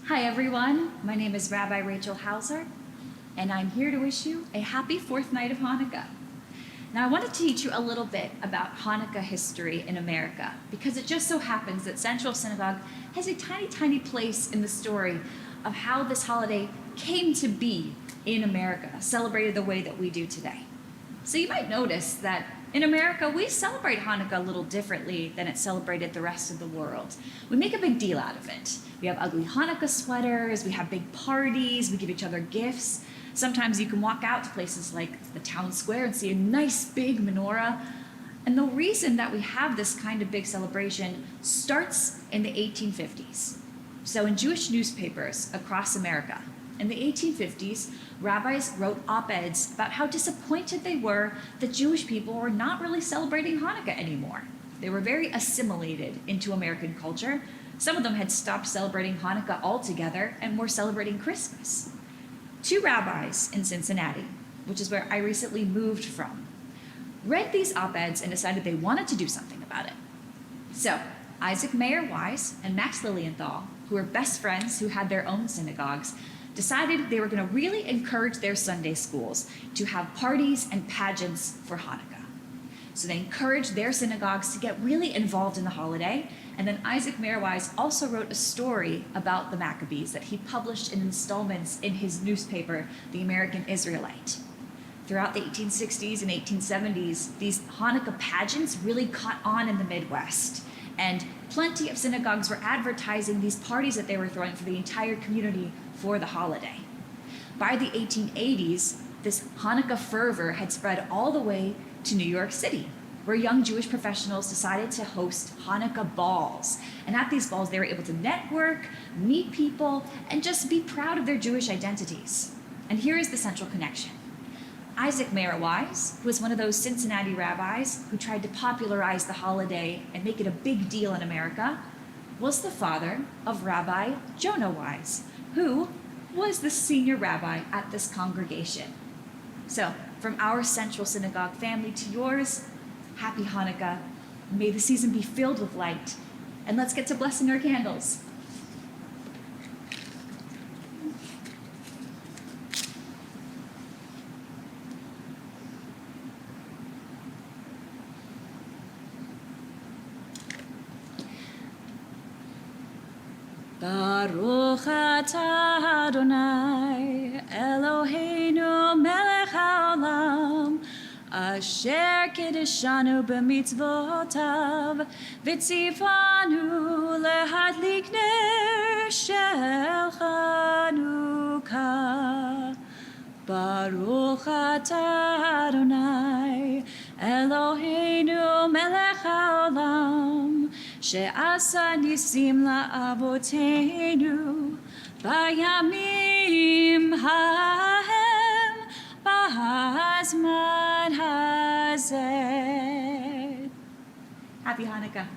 Hi everyone, my name is Rabbi Rachael, and I'm here to wish you a happy fourth night of Hanukkah. Now I want to teach you a little bit about Hanukkah history in America because it just so happens that Central Synagogue has a tiny place in the story of how this holiday came to be in America, celebrated the way that we do today. So you might notice that in America, we celebrate Hanukkah a little differently than it's celebrated the rest of the world. We make a big deal out of it. We have ugly Hanukkah sweaters, we have big parties, we give each other gifts. Sometimes you can walk out to places like the town square and see a nice big menorah. And the reason that we have this kind of big celebration starts in the 1850s. So in Jewish newspapers across America, in the 1850s, rabbis wrote op-eds about how disappointed they were that Jewish people were not really celebrating Hanukkah anymore. They were very assimilated into American culture. Some of them had stopped celebrating Hanukkah altogether and were celebrating Christmas. Two rabbis in Cincinnati, which is where I recently moved from, read these op-eds and decided they wanted to do something about it. So Isaac Mayer Wise and Max Lilienthal, who were best friends who had their own synagogues, decided they were going to really encourage their Sunday schools to have parties and pageants for Hanukkah. So they encouraged their synagogues to get really involved in the holiday. And then Isaac Mayer Wise also wrote a story about the Maccabees that he published in installments in his newspaper, The American Israelite. Throughout the 1860s and 1870s, these Hanukkah pageants really caught on in the Midwest. And plenty of synagogues were advertising these parties that they were throwing for the entire community for the holiday. By the 1880s, this Hanukkah fervor had spread all the way to New York City, where young Jewish professionals decided to host Hanukkah balls. And at these balls, they were able to network, meet people, and just be proud of their Jewish identities. And here is the central connection. Isaac Mayer Wise, who was one of those Cincinnati rabbis who tried to popularize the holiday and make it a big deal in America, was the father of Rabbi Jonah Wise, who was the senior rabbi at this congregation. So, from our Central Synagogue family to yours, happy Hanukkah. May the season be filled with light. And let's get to blessing our candles. Baruch atah Adonai Eloheinu melech haolam asher kiddushanu b'mitzvotav v'tzivanu lehadlik ner shel Chanukah. Baruch atah Adonai Eloheinu melech haolam she'asa nisim la'avoteinu bayamim hahem b'hazman hazeh. Happy Hanukkah.